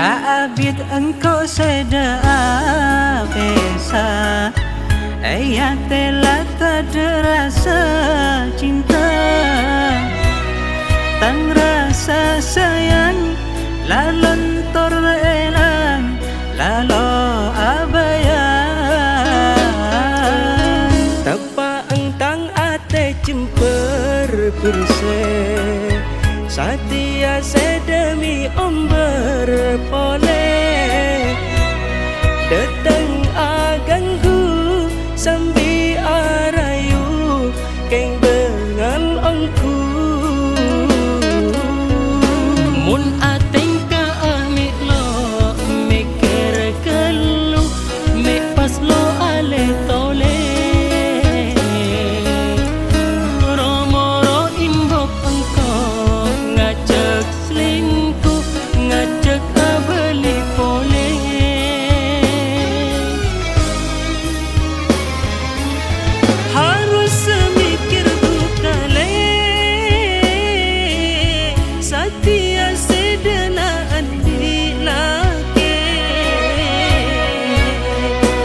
abid engkau sedap pesa, ayat telah tak rasa cinta, tang rasa sayang lalon torelan lalo abaya. Tapa engtang ate jemper berse, satia sedemi omber pole, datang aganggu sambi arayu keng bengal ongku. Mun ateng ka amik lo mikir kelu mik pas lo ale tole, romoro imbok engkau ngajak selingkuh ngajak abeli pole. Harus semikir bukale satia sedenaan dilake,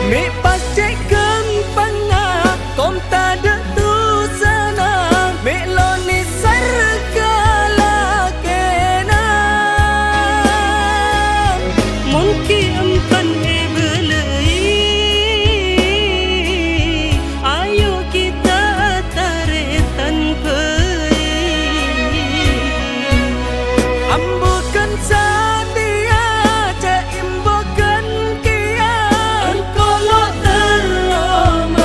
Me pas cek kempana kom tada tu sana, me loni sarkala kena. mungkin empan belai, ayo kita tarik tanpa Ambukan sadia cek imbukan kia, engkau lo terlomatia.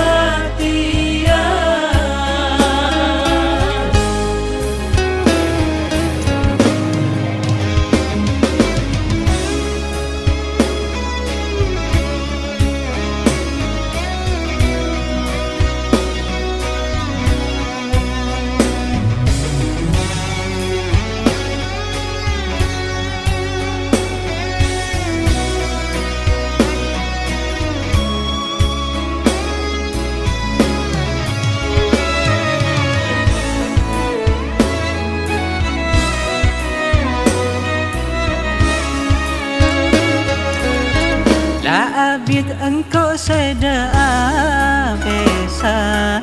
Abid engkau sedap pesa,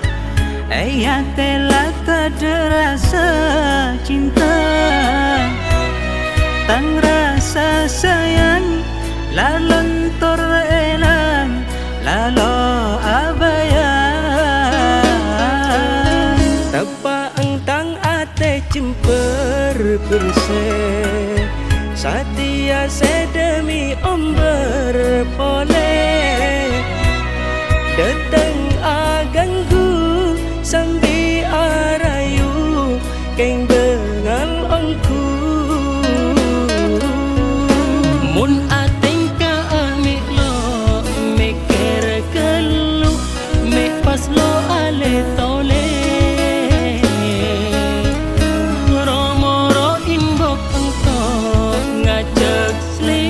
ayat telah tak rasa cinta, tang rasa sayang lalon torelan lalo abaya. tapa engtang ate jemper berse, satia sedemi omber pole, datang aganggu sambi arayu keng bengal ongku. Mun ateng ka amik lo mikir kelu mik pas lo ale tole, romoro imbok engkau ngajak selingkuh